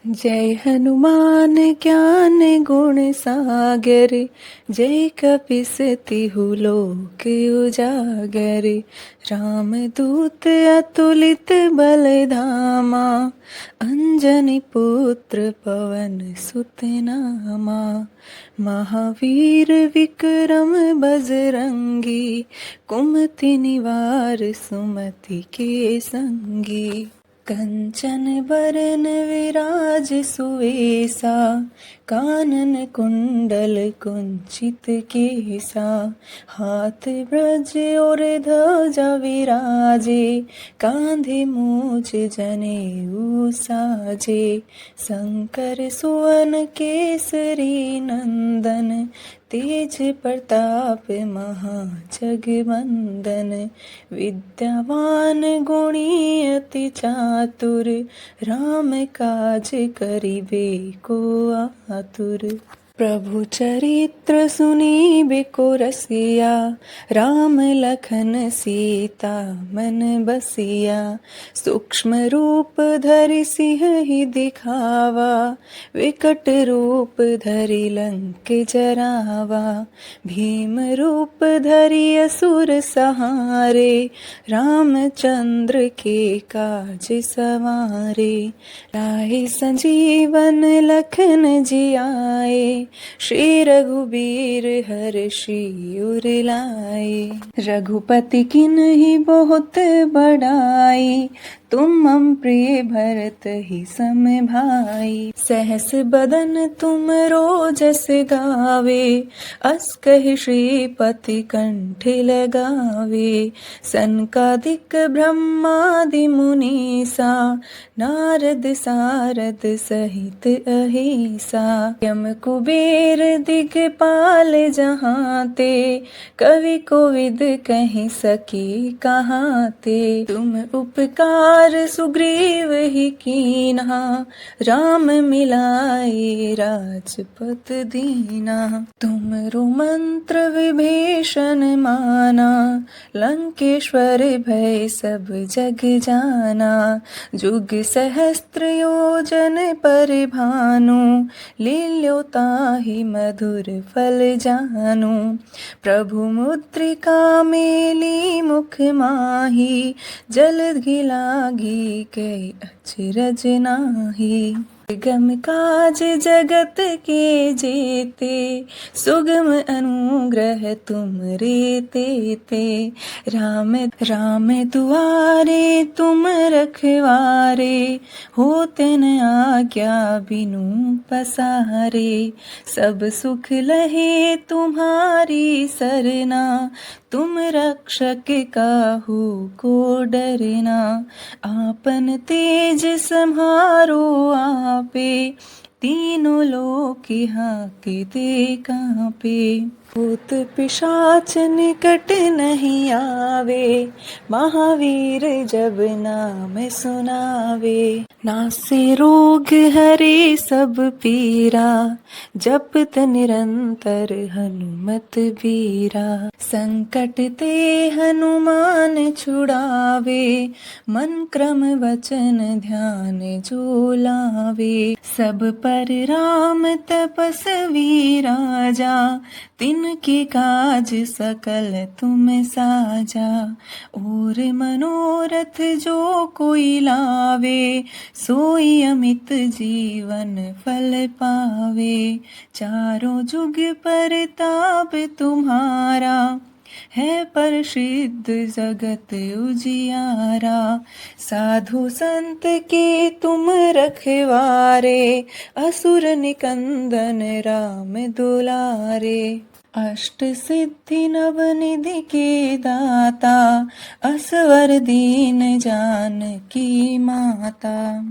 जय हनुमान ज्ञान गुण सागर, जय कपीसतिहु लोक उजागर। राम दूत अतुलित बल धामा, अंजनी पुत्र पवन सुत नामा। महावीर विक्रम बजरंगी, कुमति निवार सुमति के संगी। कंचन बरन विराज सुवेसा, कानन कुंडल कुंचित केसा। हाथ ब्रज और ध्वजा विराजे, कांधे मूछ जनेऊ साजे। शंकर सुवन केसरी नंदन, तेज प्रताप महाजगवंदन। विद्यावान गुणी अति चातुर, राम काज करिबे को आतुर। प्रभु चरित्र सुनीबे को रसिया, राम लखन सीता मन बसिया। सूक्ष्म रूप धरि सिंह दिखावा, विकट रूप धरि लंक जरावा। भीम रूप धरि असुर सहारे, रामचंद्र के काज सवारे। लाए संजीवन लखन जियाए, श्री रघुबीर हर्षि उर लाए। रघुपति किन्हि बहुत बड़ाई, तुम मम प्रिय भरत ही सम भाई। सहस बदन तुम रोजस गावे, अस कहि श्रीपति कंठ लगावे। सनकादिक ब्रह्मादि मुनीसा, नारद सारद सहित अहिसा। यम कुबेर दिगपाल जहाते, कवि कोविद कहि सके कहाते। तुम उपकार सुग्रीव ही कीन्हा, राम मिलाए राजपत दीना। तुमरो मंत्र विभीषण माना, लंकेश्वर भय सब जग जाना। जुग सहस्त्र योजन पर भानु, लील्यो ताहि मधुर फल जानु। प्रभु मुद्रिका मेली मुख माही, जलधि लागी कै अचरज नाहि। गम काज जगत के जेते, सुगम अनुग्रह तुमरे तेते। राम राम दुआरे तुम रखवारे, होते न आज्ञा बिनु पसारे। सब सुख लहे तुम्हारी सरना, तुम रक्षक काहू को डरना। आपन तेज सम्हारो आपे, तीनों लोक हांकते कांपे। भूत पिशाच निकट नहीं आवे, महावीर जब नाम सुनावे। नासे रोग हरे सब पीरा, जपत निरंतर हनुमत बीरा। संकट ते हनुमान छुड़ावे, मन क्रम वचन ध्यान जो लावे। सब पर राम तपस्वी राजा, तिनके काज सकल तुम साजा। और मनोरथ जो कोई लावे, सोई अमित जीवन फल पावे। चारों जुग परताप तुम्हारा, है प्रसिद्ध जगत उजियारा। साधु संत के तुम रखवारे, असुर निकंदन राम दुलारे। अष्ट सिद्धि नव निधि के दाता, असवर दीन जानकी माता।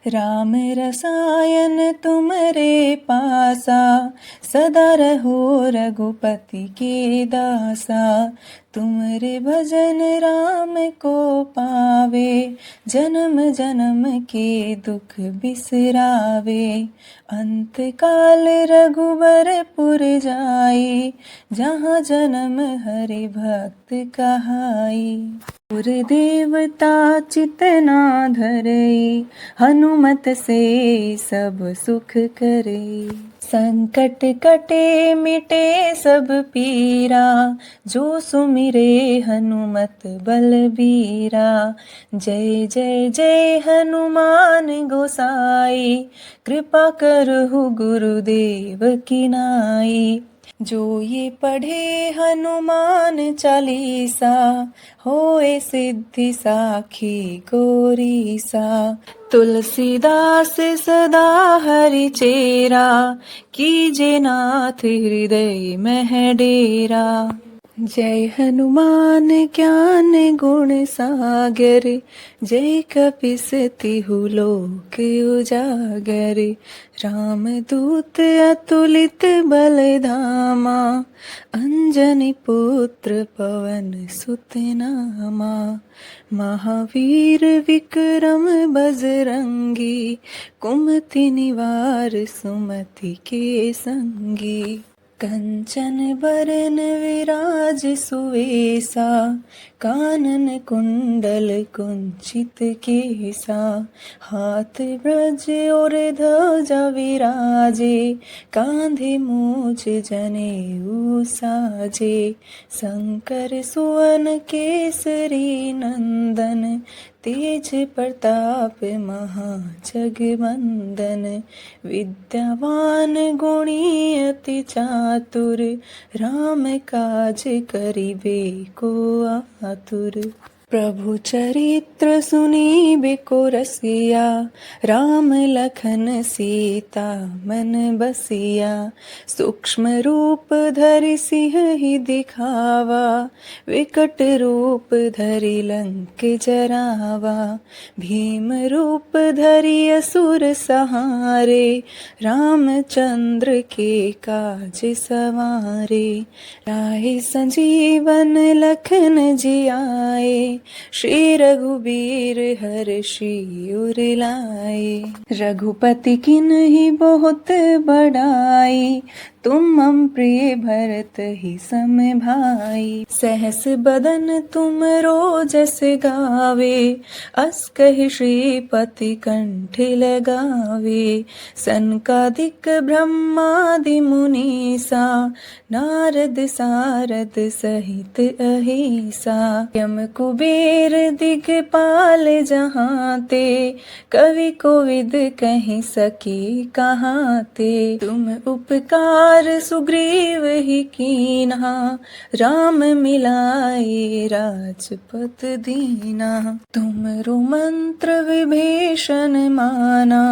राम रसायन तुमरे पासा, सदा रहो रघुपति के दासा, तुमरे भजन राम को पावे, जन्म जन्म के दुख बिसरावे। अंत काल रघुबरपुर जाई, जहाँ जन्म हरि भक्त कहाई। और देवता चितना धरई, हनुमत से सब सुख करे। संकट कटे मिटे सब पीरा, जो सुमिरे हनुमत बलबीरा। जय जय जय हनुमान गोसाई, कृपा करहु गुरुदेव की नाई। जो ये पढ़े हनुमान चालीसा, होए सिद्धि साखी गौरीसा। तुलसीदास सदा हरि चेरा, कीजे नाथ हृदय मह डेरा। जय हनुमान ज्ञान गुण सागर, जय कपीस तिहु लोक उजागर। रामदूत अतुलित बल धामा, अंजनी पुत्र पवन सुत नामा। महावीर विक्रम बजरंगी, कुमति निवार सुमति के संगी। कंचन बरन विराज सुवेसा, कानन कुंडल कुंचित केसा। हाथ ब्रज और ध्वजा विराजे, कांधे मूछ जनेऊ साजे। शंकर सुवन केसरी नंदन, तेज प्रताप महाजगवंदन। विद्यावान गुणी अति चातुर, राम काज करिबे को आतुर। प्रभु चरित्र सुनीबे को रसिया, राम लखन सीता मन बसिया। सूक्ष्म रूप धरि सिंह दिखावा, विकट रूप धरि लंक जरावा। भीम रूप धरि असुर सहारे, रामचंद्र के काज सवारे। लाए संजीवन लखन जियाए, श्री रघुबीर हर्षि उर लाए। रघुपति किन्हि बहुत बड़ाई, तुम मम प्रिय भरत ही सम भाई। सहस बदन तुम रोजस गावे, अस कहि श्रीपति कंठ लगावे। सनकादिक ब्रह्मादि मुनीसा, नारद सारद सहित अहिसा। यम कुबेर दिगपाल जहाते, कवि कोविद कहि सके कहाते। तुम उपकार सुग्रीव ही कीन्हा, राम मिलाए राजपत दीना। तुमरो मंत्र विभीषण माना,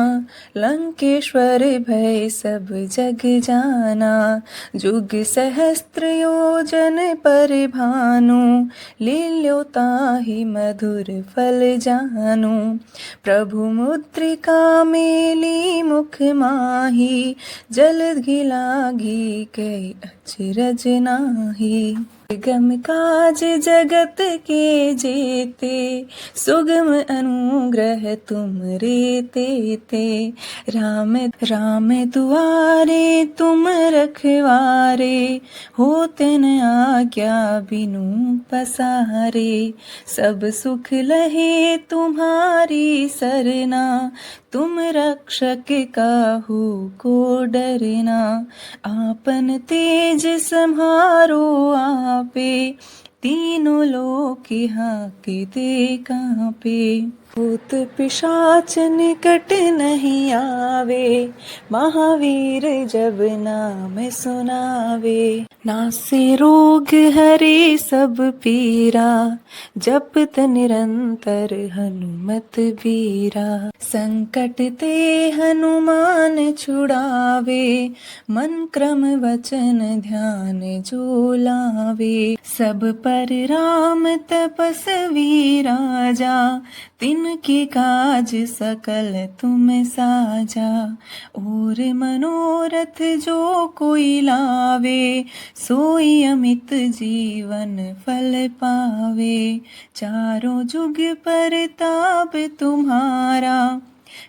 लंकेश्वर भय सब जग जाना। जुग सहस्त्र योजन पर भानु, लील्यो ताहि मधुर फल जानु। प्रभु मुद्रिका मेली मुख माही, जलधि लागी कै अचरज नाहि। गम काज जगत के जेते, सुगम अनुग्रह तुमरे तेते। राम राम दुआरे तुम रखवारे, होते न आज्ञा बिनु पसारे। सब सुख लहे तुम्हारी सरना, तुम रक्षक काहू को डरना। आपन तेज सम्हारो आपे, तीनों लोक हांकते कांपे। भूत पिशाच निकट नहीं आवे, महावीर जब नाम सुनावे। नासे रोग हरे सब पीरा, जपत निरंतर हनुमत बीरा। संकट ते हनुमान छुड़ावे, मन क्रम वचन ध्यान जो लावे। सब पर राम तपस्वी राजा, तिनके काज सकल तुम साजा। और मनोरथ जो कोई लावे, सोई अमित जीवन फल पावे। चारों जुग परताप तुम्हारा,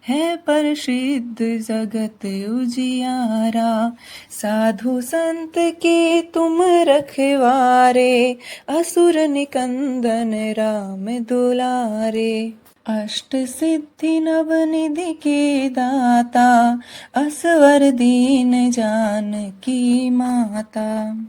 है प्रसिद्ध जगत उजियारा। साधु संत के तुम रखवारे, असुर निकंदन राम दुलारे। अष्ट सिद्धि नव निधि के दाता, असवर दीन जानकी माता।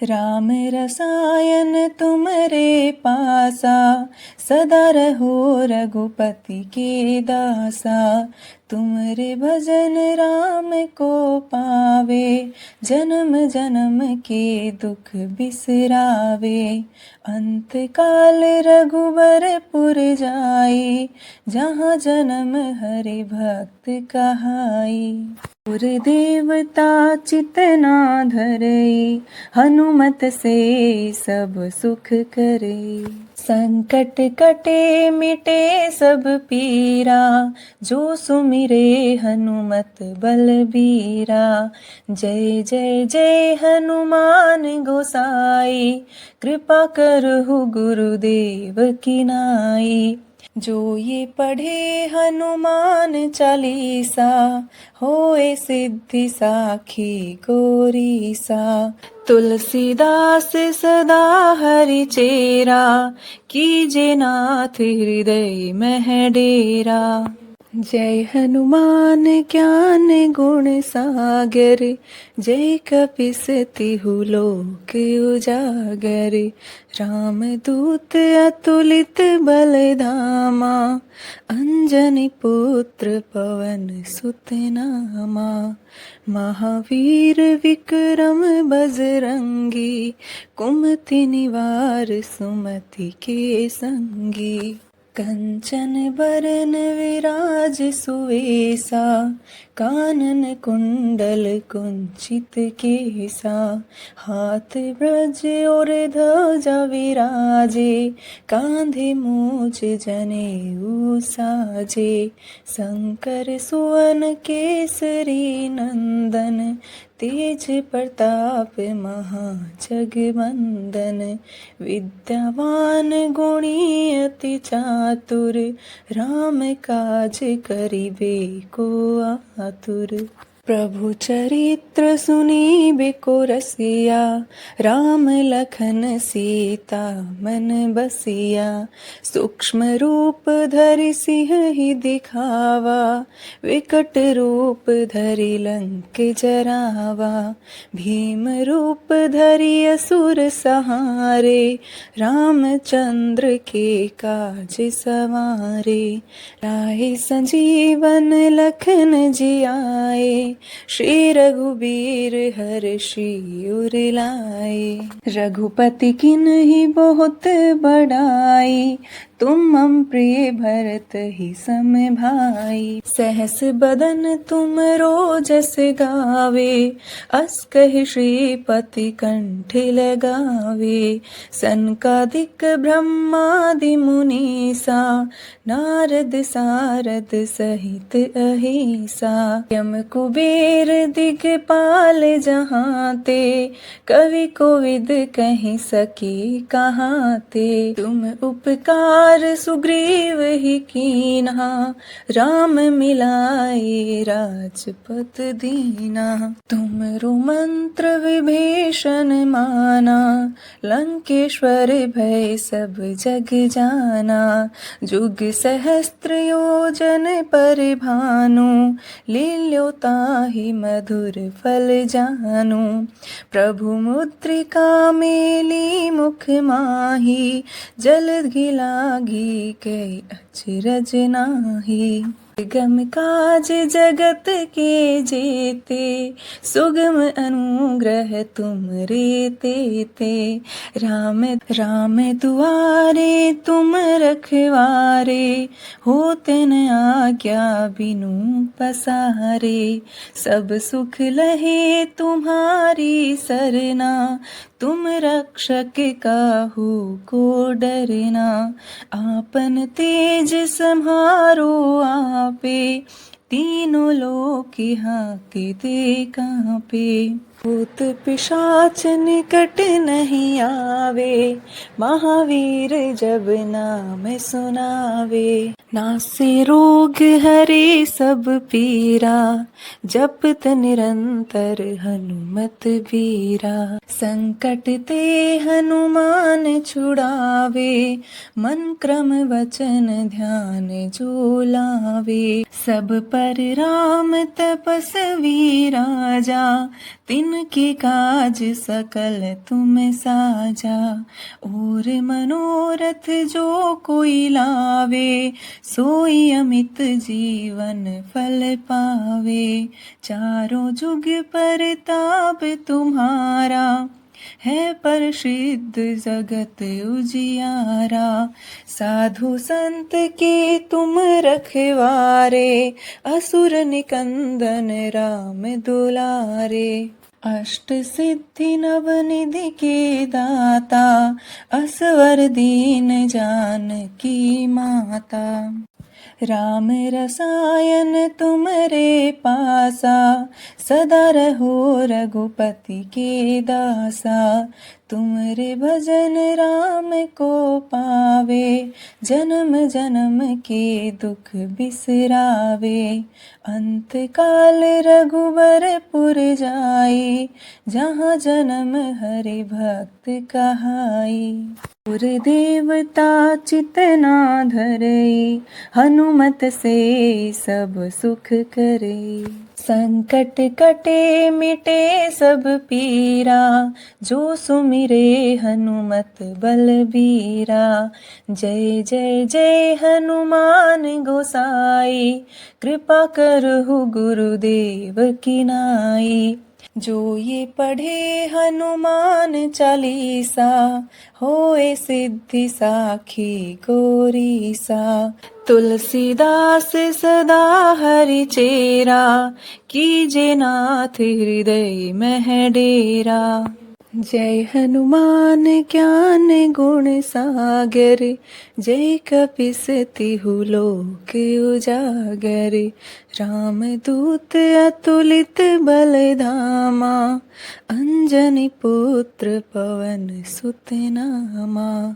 राम रसायन तुम्हारे पासा, सदा रहो रघुपति के दासा। तुम्हारे भजन राम को पावे, जन्म जन्म के दुख बिसरावे। अंत काल रघुबरपुर जाई, जहाँ जन्म हरि भक्त कहाई। और देवता चितना धरई, हनुमत से सब सुख करे। संकट कटे मिटे सब पीरा, जो सुमिरे हनुमत बलबीरा। जय जय जय हनुमान गोसाई, कृपा करहु गुरुदेव की नाई। जो ये पढ़े हनुमान चालीसा, होए सिद्धि साखी गोरीसा। तुलसीदास सदा हरि चेरा, कीजे नाथ हृदय मह डेरा। जय हनुमान ज्ञान गुण सागर, जय कपीस तिहु लोक उजागर। राम दूत अतुलित बल धामा, अंजनी पुत्र पवन सुत नामा। महावीर विक्रम बजरंगी, कुमति निवार सुमति के संगी। कंचन बरन विराज सुवेसा, कानन कुंडल कुंचित केसा। हाथ ब्रज और ध्वजा विराजे, कांधे मूछ जनेऊ साजे। शंकर सुवन केसरी नंदन, तेज प्रताप महाजगवंदन। विद्यावान गुणी अति चातुर, राम काज करिबे को आतुर। प्रभु चरित्र सुनीबे को रसिया, राम लखन सीता मन बसिया। सूक्ष्म रूप धरि सिंह ही दिखावा, विकट रूप धरि लंक जरावा। भीम रूप धरि असुर सहारे, रामचंद्र के काज सवारे। लाए संजीवन लखन जियाए, श्री रघुबीर हर्षि उर लाए। रघुपति किन्हि बहुत बड़ाई, तुम मम प्रिय भरत ही सम भाई। सहस बदन तुम रोजस गावे, अस कहि श्रीपति कंठ लगावे। सनकादिक ब्रह्मादि मुनीसा, नारद सारद सहित अहिसा। यम कुबेर दिगपाल जहाते, कवि कोविद कहि सकी कहाते। तुम उपकार सुग्रीव ही कीन्हा, राम मिलाए राजपत दीना। तुमरो मंत्र विभीषण माना, लंकेश्वर भय सब जग जाना। जुग सहस्त्र योजन पर भानु, लील्यो ताहि मधुर फल जानु। प्रभु मुद्रिका मेली मुख माही, जलधि लागी कै अचरज नाही। गम काज जगत के जेते, सुगम अनुग्रह तुम रे तेते। राम राम दुआरे तुम रखवारे, होते न आज्ञा बिनु पसारे। सब सुख लहे तुम्हारी सरना, तुम रक्षक काहू को डरना। आपन तेज सम्हारो आपे, तीनों लोक हांकते कांपे। भूत पिशाच निकट नहीं आवे, महावीर जब नाम सुनावे। नासे रोग हरे सब पीरा, जपत निरंतर हनुमत बीरा। संकट ते हनुमान छुड़ावे, मन क्रम वचन ध्यान जो लावे। सब पर राम तपस्वी राजा, तिनके काज सकल तुम साजा। और मनोरथ जो कोई लावे, सोई अमित जीवन फल पावे। चारों जुग परताप तुम्हारा, है प्रसिद्ध जगत उजियारा। साधु संत के तुम रखवारे, असुर निकंदन राम दुलारे। अष्ट सिद्धि नव निधि के दाता, असवर दीन जानकी माता। राम रसायन तुमरे पासा, सदा रहो रघुपति के दासा। तुमरे भजन राम को पावे, जन्म जन्म के दुख बिसरावे। अंत काल रघुबरपुर जाई, जहाँ जन्म हरि भक्त कहाई। और देवता चितना धरई, हनुमत से सब सुख करे। संकट कटे मिटे सब पीरा, जो सुमिरे हनुमत बलबीरा। जय जय जय हनुमान गोसाई, कृपा करहु गुरुदेव की नाई। जो ये पढ़े हनुमान चालीसा, होए सिद्धि साखी गौरीसा। तुलसीदास सदा हरि चेरा, कीजे नाथ हृदय मह डेरा। जय हनुमान ज्ञान गुण सागर, जय कपीस तिहु लोक उजागर। राम दूत अतुलित बल धामा, अंजनी पुत्र पवन सुत नामा।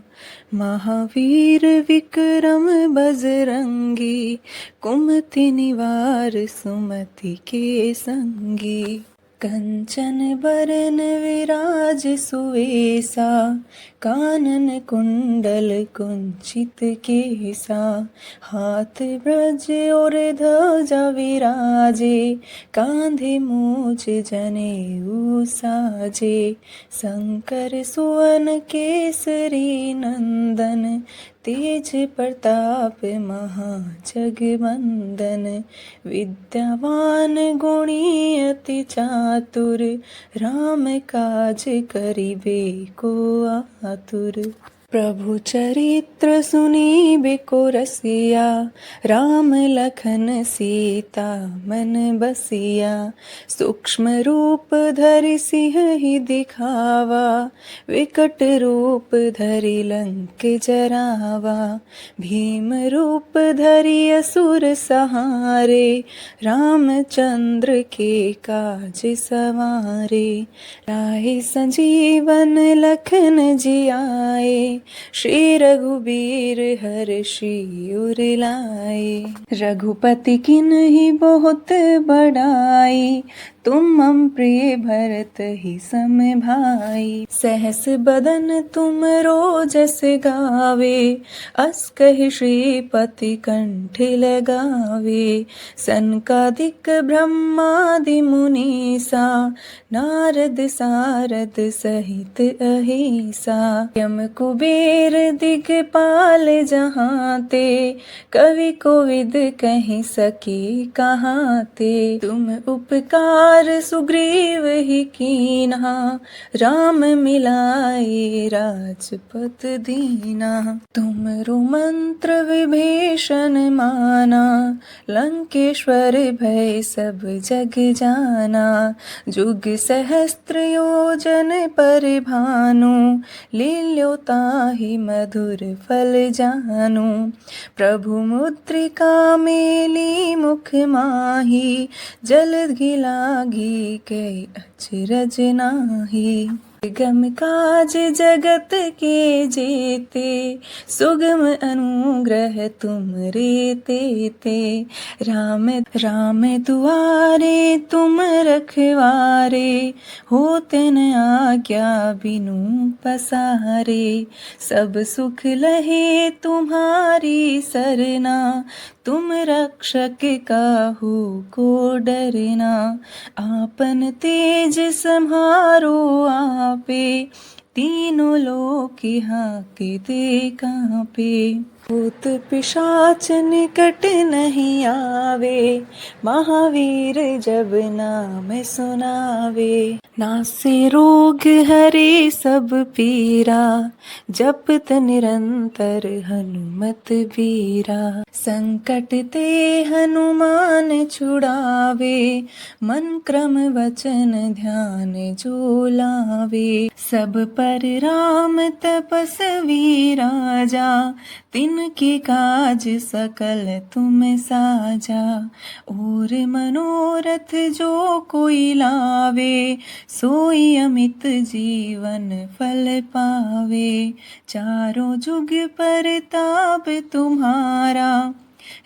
महावीर विक्रम बजरंगी, कुमति निवार सुमति के संगी। कंचन बरन विराज सुवेसा, कानन कुंडल कुंचित केसा। हाथ ब्रज और ध्वजा विराजे, कांधे मूछ जनेऊ साजे। शंकर सुवन केसरी नंदन, तेज प्रताप महाजगवंदन। विद्यावान गुणी अति चातुर, राम काज करिबे को आतुर। प्रभु चरित्र सुनीबे को रसिया, राम लखन सीता मन बसिया। सूक्ष्म रूप धरि सिंह ही दिखावा, विकट रूप धरि लंक जरावा। भीम रूप धरि असुर सहारे, रामचंद्र के काज सवारे। लाए संजीवन लखन जियाए, श्री रघुबीर हर्षि उर लाए। रघुपति किन्हि बहुत बड़ाई, तुम मम प्रिय भरत ही सम भाई। सहस बदन तुम रोजस गावे, अस कहि श्रीपति कंठ लगावे। सनकादिक ब्रह्मादि मुनीसा, नारद सारद सहित अहिसा। यम कुबेर कुबेर दिगपाल जहाँ ते, कवि कोविद कहीं सकी कहाँ ते। तुम उपकार सुग्रीव ही कीन्हा, राम मिलाए राजपत दीना। तुमरो मंत्र विभीषण माना, लंकेश्वर भय सब जग जाना। जुग सहस्त्र योजन पर भानु, लील्यो ताहि मधुर फल जानु। प्रभु मुद्रिका मेली मुख माही, जलधि लागी कै अचरज नाही। गम काज जगत के जेते, सुगम अनुग्रह तुम रे तेते। राम राम दुआरे तुम रखवारे, होते न आज्ञा बिनु पसारे। सब सुख लहे तुम्हारी सरना, तुम रक्षक काहू को डरना। आपन तेज सम्हारो आपे, तीनों लोक हांकते कांपे। भूत पिशाच निकट नहीं आवे, महावीर जब नाम सुनावे। नासे रोग हरे सब पीरा, जपत निरंतर हनुमत बीरा। संकट ते हनुमान छुड़ावे, मन क्रम वचन ध्यान जो लावे। सब पर राम तपस्वी राजा, तिनके काज सकल तुम साजा। और मनोरथ जो कोई लावे, सोई अमित जीवन फल पावे। चारों जुग परताप तुम्हारा,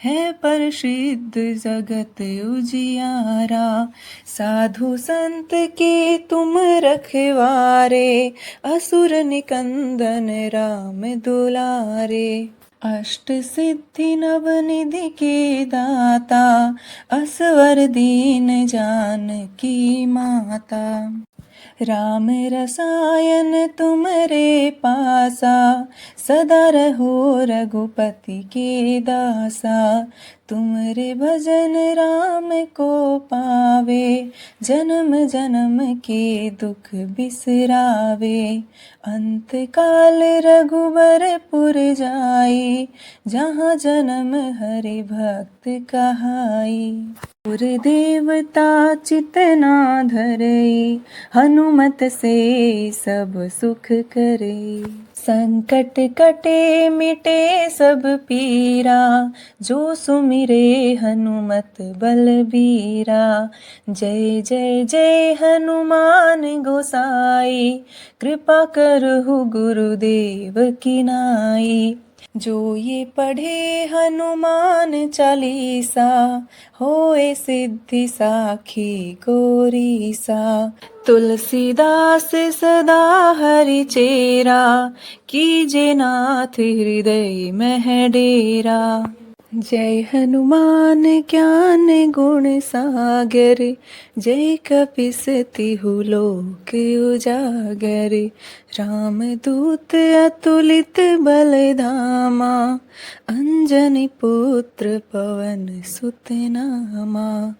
है प्रसिद्ध जगत उजियारा। साधु संत के तुम रखवारे, असुर निकंदन राम दुलारे। अष्ट सिद्धि नव निधि के दाता, असवर दीन जानकी माता। राम रसायन तुम्हरे पासा, सदा रहो रघुपति के दासा। तुमरे भजन राम को पावे, जन्म जन्म के दुख बिसरावे। अंत काल रघुबरपुर जाई, जहाँ जन्म हरि भक्त कहाई। और देवता चितना धरई, हनुमत से सब सुख करई। संकट कटे मिटे सब पीरा, जो सुमिरे हनुमत बलबीरा। जय जय जय हनुमान गोसाई, कृपा करहु गुरुदेव की नाई। जो ये पढ़े हनुमान चालीसा, होए सिद्धि साखी गौरीसा। तुलसीदास सदा हरि चेरा, कीजे नाथ हृदय मह डेरा। जय हनुमान ज्ञान गुण सागर, जय कपीस तिहु लोक उजागर। राम दूत अतुलित बल धामा, अंजनी पुत्र पवन सुत नामा।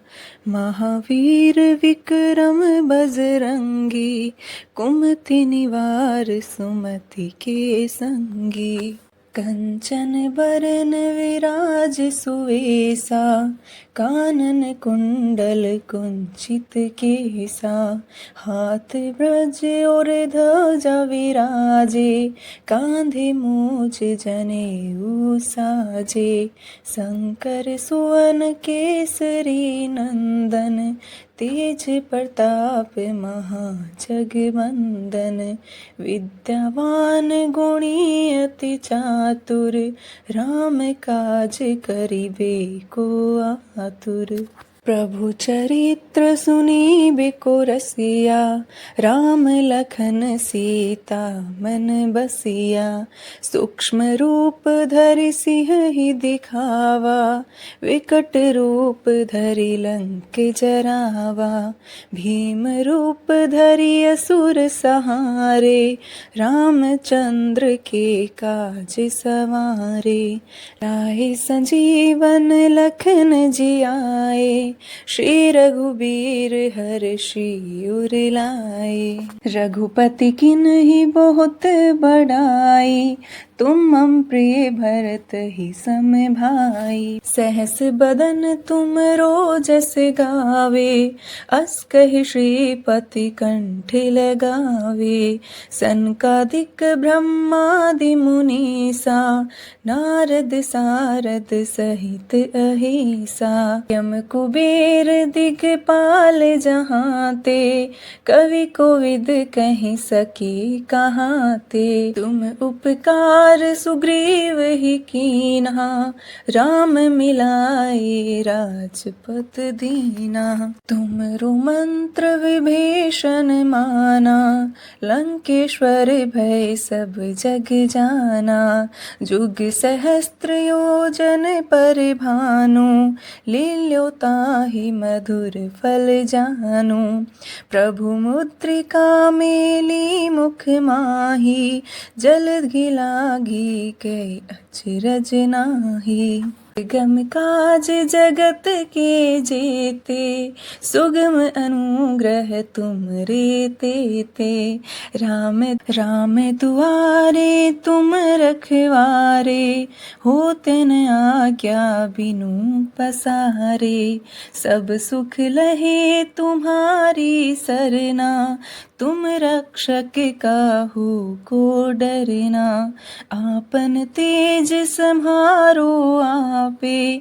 महावीर विक्रम बजरंगी, कुमति निवार सुमति के संगी। कंचन बरन विराज सुवेसा, कानन कुंडल कुंचित केसा। हाथ ब्रज और ध्वजा विराजे, कांधे मूछ जनेऊ साजे। शंकर सुवन केसरी नंदन, तेज प्रताप महाजगवंदन। विद्यावान गुणी अति चातुर, राम काज करिबे को आतुर। प्रभु चरित्र सुनी बिको रसिया, राम लखन सीता मन बसिया। सूक्ष्म रूप धरि सिंह ही दिखावा, विकट रूप धरि लंक जरावा। भीम रूप धरि असुर सहारे, रामचंद्र के काज सवारे। लाए संजीवन लखन जियाए, श्री रघुबीर हर्षि उर लाए। रघुपति किन्हि बहुत बड़ाई, तुम मम प्रिय भरत ही सम भाई। सहस बदन तुम रोजस गावे, अस कहि श्रीपति कंठ लगावे। सनकादिक ब्रह्मादि मुनीसा, नारद सारद सहित अहिसा। यम कुबेर दिगपाल जहांते, कवि कोविद कहि सके कहाते। तुम उपकार सुग्रीव ही कीन्हा, राम मिलाए राजपत दीना। तुमरो मंत्र विभीषण माना, लंकेश्वर भय सब जग जाना। जुग सहस्त्र योजन पर भानु, लील्यो ताहि मधुर फल जानु। प्रभु मुद्रिका मेली मुख माही, जलधि लागी कै अचरज नाहि। गम काज जगत के जेते, सुगम अनुग्रह तुम रे तेते। राम राम दुआरे तुम रखवारे, होते न आज्ञा बिनु पसारे। सब सुख लहे तुम्हारी सरना, तुम रक्षक काहू को डरना। आपन तेज सम्हारो आपे,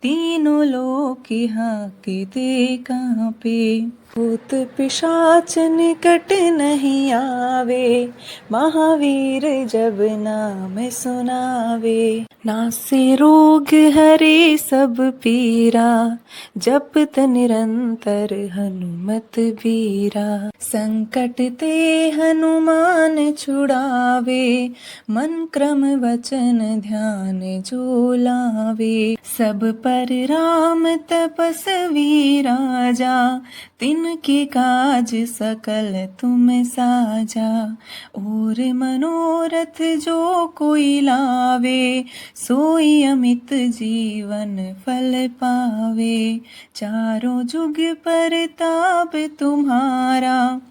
तीनों लोक हांकते कांपे। भूत पिशाच निकट नहीं आवे, महावीर जब नाम सुनावे। नासे रोग हरे सब पीरा, जपत निरंतर हनुमत बीरा। संकट ते हनुमान छुड़ावे, मन क्रम वचन ध्यान जो लावे। सब पर राम तपस्वी राजा, तिनके काज सकल तुम साजा। और मनोरथ जो कोई लावे, सोई अमित जीवन फल पावे। चारों जुग परताप तुम्हारा,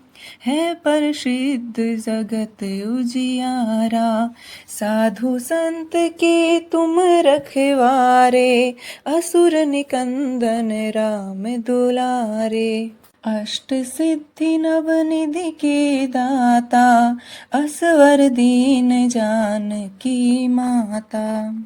है प्रसिद्ध जगत उजियारा। साधु संत के तुम रखवारे, असुर निकंदन राम दुलारे। अष्ट सिद्धि नव निधि के दाता, असवर दीन जानकी माता।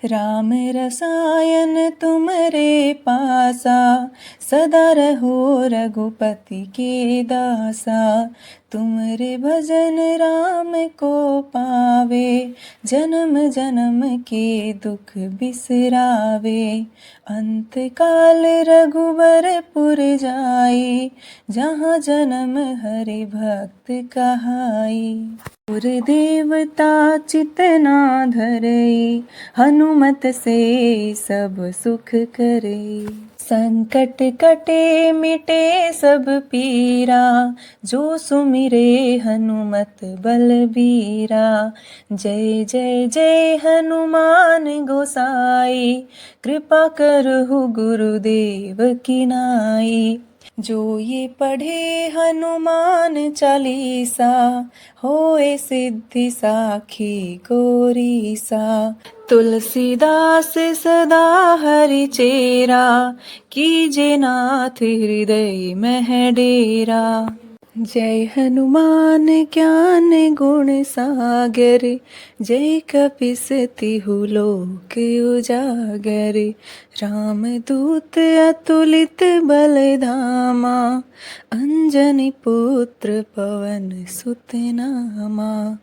राम रसायन तुम्हरे पासा, सदा रहो रघुपति के दासा। तुमरे भजन राम को पावे, जन्म जन्म के दुख बिसरावे। अंत काल रघुबरपुर जाई, जहाँ जन्म हरि भक्त कहाई। और देवता चितना धरई, हनुमत से सब सुख करई। संकट कटे मिटे सब पीरा, जो सुमिरे हनुमत बलबीरा। जय जय जय हनुमान गोसाई, कृपा करहु गुरुदेव की नाई। जो ये पढ़े हनुमान चालीसा, होए सिद्धि साखी गौरीसा। तुलसीदास सदा हरि चेरा, कीजे नाथ हृदय मह डेरा। जय हनुमान ज्ञान गुण सागर, जय कपीसतिहु लोक उजागर। रामदूत अतुलित बल धामा, अंजनी पुत्र पवन सुत नामा।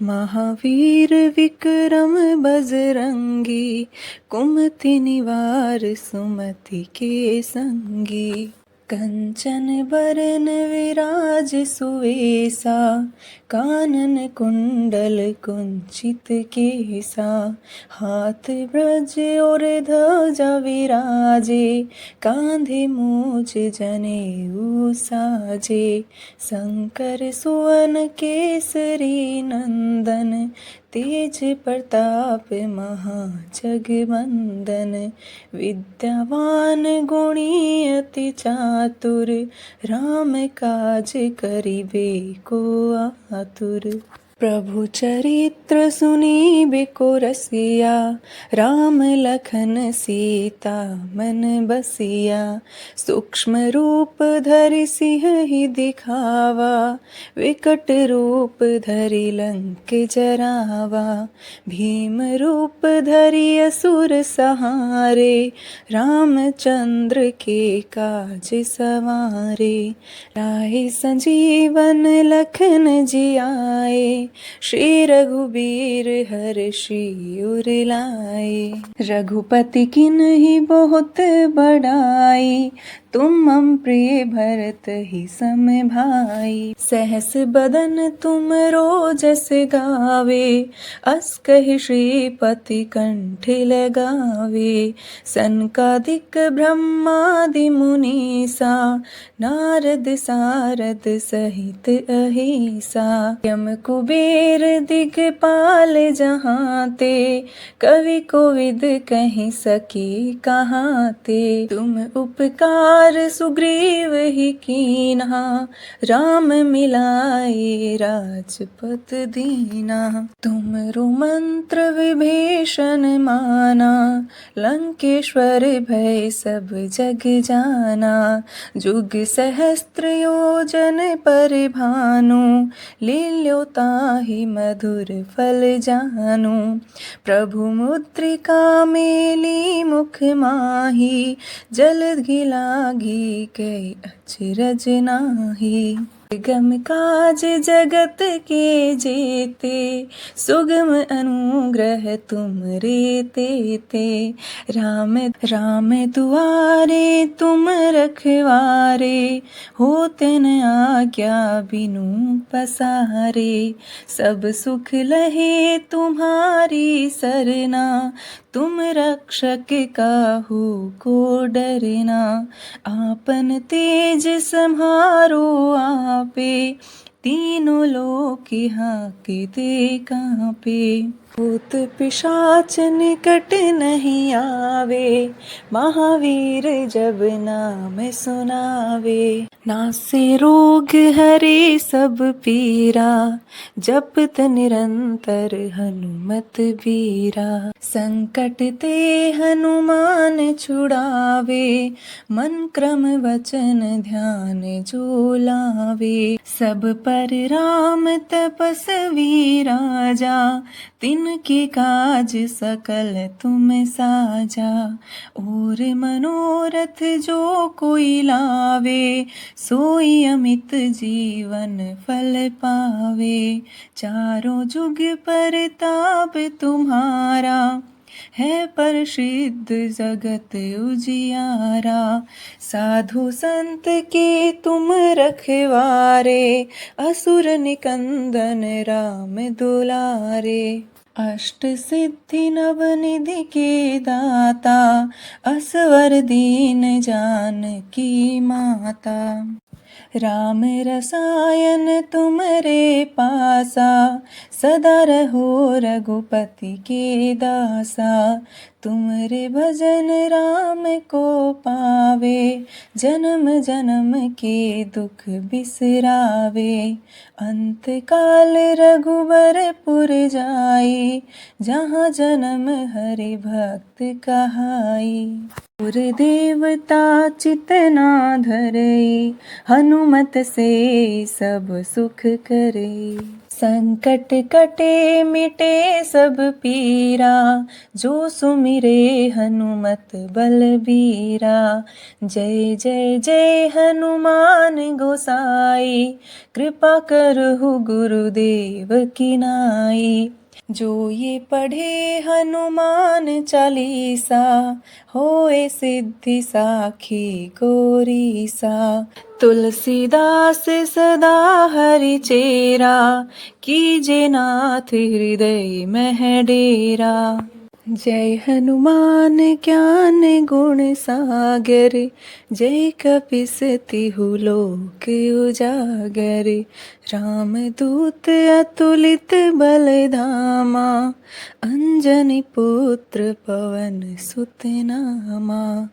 महावीर विक्रम बजरंगी, कुमति निवार सुमति के संगी। कंचन बरन विराज सुवेसा, कानन कुंडल कुंचित केसा। हाथ ब्रज और ध्वजा विराजे, कांधे मूज जनेऊ साजे। शंकर सुवन केसरी नंदन, तेज प्रताप महाजगवंदन। विद्यावान गुणी अति चातुर, राम काज करिबे को आतुर। प्रभु चरित्र सुनीबे को रसिया, राम लखन सीता मन बसिया। सूक्ष्म रूप धरि सिंह दिखावा, विकट रूप धरि लंक जरावा। भीम रूप धरि असुर सहारे, रामचंद्र के काज सवारे। लाए संजीवन लखन जियाए, श्री रघुबीर हर्षि उर लाए। रघुपति किन्हि बहुत बड़ाई, तुम मम प्रिय भरत ही सम भाई। सहस बदन तुम रोजस गावे, अस कहि श्रीपति कंठ लगावे। सनकादिक ब्रह्मादि मुनीसा, नारद सारद सहित अहिसा। यम कुबेर दिगपाल जहाते, कवि कोविद कहि सके कहाते। तुम उपकार सुग्रीव ही कीन्हा, राम मिलाए राजपत दीना। तुमरो मंत्र विभीषण माना, लंकेश्वर भय सब जग जाना। जुग सहस्त्र योजन पर भानु, लील्यो ताहि मधुर फल जानु। प्रभु मुद्रिका मेली मुख माही, जलधि लागी कै अचरज नाहि। गम काज जगत के जेते, सुगम अनुग्रह तुमरे तेते। राम दुआरे तुम रखवारे, होते न आज्ञा बिनु पसारे। सब सुख लहे तुम्हारी सरना, तुम रक्षक काहू को डरना। आपन तेज सम्हारो आपे, तीनों लोक हांकते कांपे। भूत पिशाच निकट नहीं आवे, महावीर जब नाम सुनावे। नासे रोग हरे सब पीरा, जपत निरंतर हनुमत बीरा। संकट ते हनुमान छुड़ावे, मन क्रम वचन ध्यान जो लावे। सब पर राम तपस्वी राजा, तिनके काज सकल तुम साजा। और मनोरथ जो कोई लावे, सोई अमित जीवन फल पावे। चारों जुग परताप तुम्हारा, है प्रसिद्ध जगत उजियारा। साधु संत के तुम रखवारे, असुर निकंदन राम दुलारे। अष्ट सिद्धि नव निधि के दाता, असवर दीन जानकी माता। राम रसायन तुमरे पासा, सदा रहो रघुपति के दासा। तुमरे भजन राम को पावे, जन्म जन्म के दुख बिसरावे। अंत काल रघुबरपुर जाई, जहाँ जन्म हरि भक्त कहाई। और देवता चितना धरई, हनुमत से सब सुख करई। संकट कटे मिटे सब पीरा, जो सुमिरे हनुमत बलबीरा। जय जय जय हनुमान गोसाई, कृपा करहु गुरुदेव की नाई। जो ये पढ़े हनुमान चालीसा, होए सिद्धि साखी गौरीसा। तुलसीदास सदा हरि चेरा, कीजे नाथ हृदय मह डेरा। जय हनुमान ज्ञान गुण सागर, जय कपीस तिहु लोक उजागर। रामदूत अतुलित बल धामा, अंजनी पुत्र पवन सुत नामा।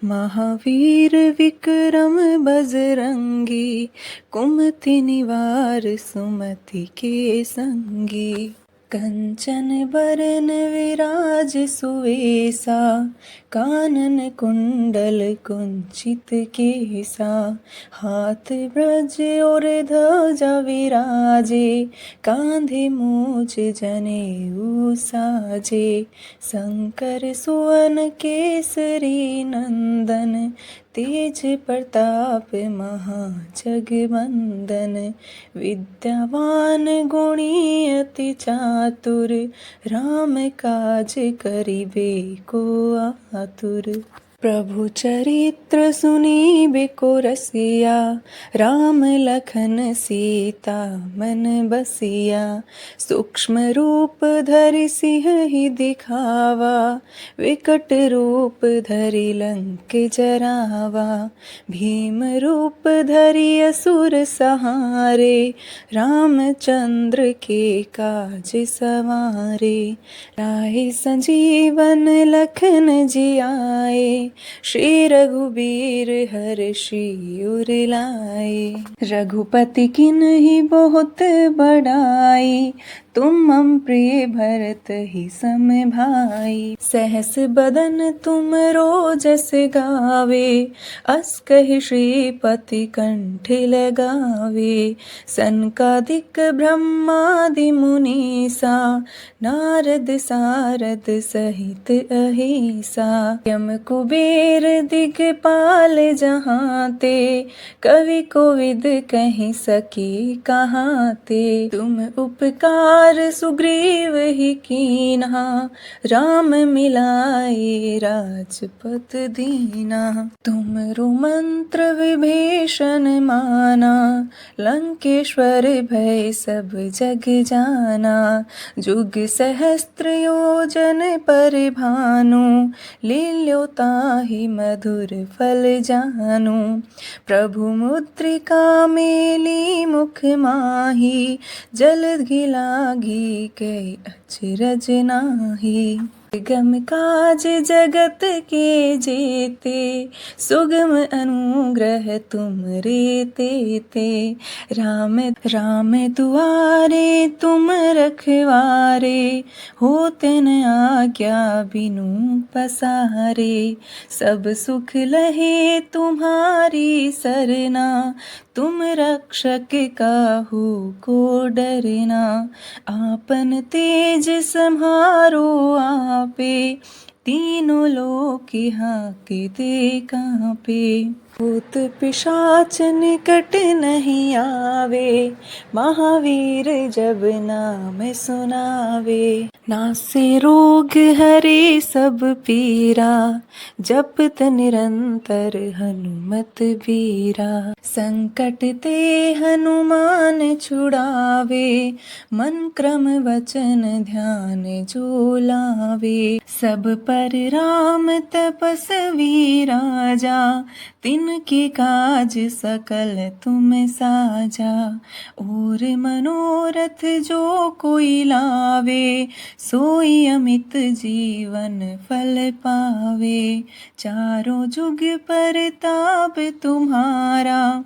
महावीर विक्रम बजरंगी, कुमति निवार सुमति के संगी। कंचन बरन विराज सुवेसा, कानन कुंडल कुंचित केसा। हाथ ब्रज और ध्वजा विराजे, कांधे मूछ जनेऊ साजे। शंकर सुवन केसरी नंदन, तेज प्रताप महाजगवंदन। विद्यावान गुणी अति चातुर, राम काज करिबे को आतुर। प्रभु चरित्र सुनीबे को रसिया, राम लखन सीता मन बसिया। सूक्ष्म रूप धरि सिंह ही दिखावा, विकट रूप धरि लंक जरावा। भीम रूप धरि असुर सहारे, रामचंद्र के काज सवारे। लाए संजीवन लखन जियाए, श्री रघुबीर हर्षि उर लाए। रघुपति किन्हि बहुत बड़ाई, तुम मम प्रिय भरत ही सम भाई। सहस बदन तुम रोजस गावे, अस कहि श्रीपति कंठ लगावे। सनकादिक ब्रह्मादि मुनीसा, नारद सारद सहित अहिसा। यम कुबेर दिगपाल जहांते, कवि कोविद कहि सके कहाते। तुम उपकार सुग्रीव ही कीन्हा, राम मिलाए राजपत दीना। तुमरो मंत्र विभीषण माना, लंकेश्वर भय सब जग जाना। जुग सहस्त्र योजन पर भानु, लील्यो ताहि मधुर फल जानु। प्रभु मुद्रिका मेली मुख माही, जलधि लागी कै अचरज नाहि। गम काज जगत के जेते, सुगम अनुग्रह तुमरे तेते। राम राम दुआरे तुम रखवारे, होते न आज्ञा बिनु पसारे। सब सुख लहे तुम्हारी सरना, तुम रक्षक काहू को डरना। आपन तेज सम्हारो आपे, तीनों लोक हांकते कांपे। भूत पिशाच निकट नहीं आवे, महावीर जब नाम सुनावे। नासे रोग हरे सब पीरा, जपत निरंतर हनुमत बीरा। संकट ते हनुमान छुड़ावे, मन क्रम वचन ध्यान जो लावे। सब पर राम तपस्वी राजा, तिन उनके काज सकल तुम साजा। और मनोरथ जो कोई लावे, सोई अमित जीवन फल पावे। चारों जुग परताप तुम्हारा,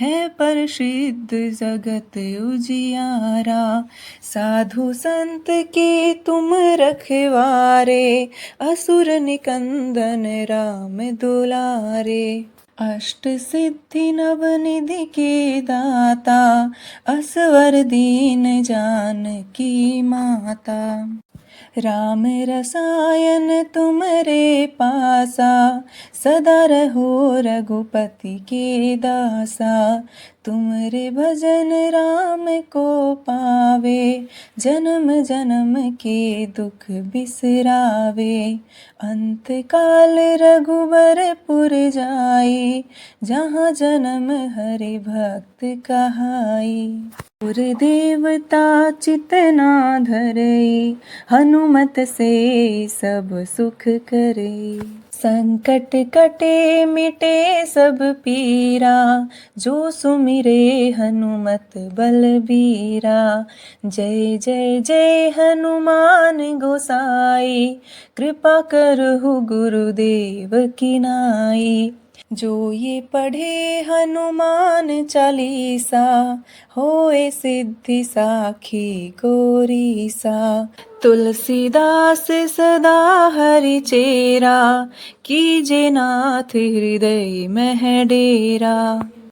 है प्रसिद्ध जगत उजियारा। साधु संत के तुम रखवारे, असुर निकंदन राम दुलारे। अष्ट सिद्धि नव निधि के दाता, असवर दीन जानकी माता। राम रसायन तुमरे पासा, सदा रहो रघुपति के दासा। तुमरे भजन राम को पावे, जन्म जन्म के दुख बिसरावे। अंत काल रघुबरपुर जाई, जहाँ जन्म हरि भक्त कहाई। और देवता चितना धरई, हनुमत से सब सुख करे। संकट कटे मिटे सब पीरा, जो सुमिरे हनुमत बलबीरा। जय जय जय हनुमान गोसाई, कृपा करहु गुरुदेव की नाई। जो ये पढ़े हनुमान चालीसा, होए सिद्धि साखी गौरीसा। तुलसीदास सदा हरि चेरा, कीजे नाथ हृदय मह डेरा।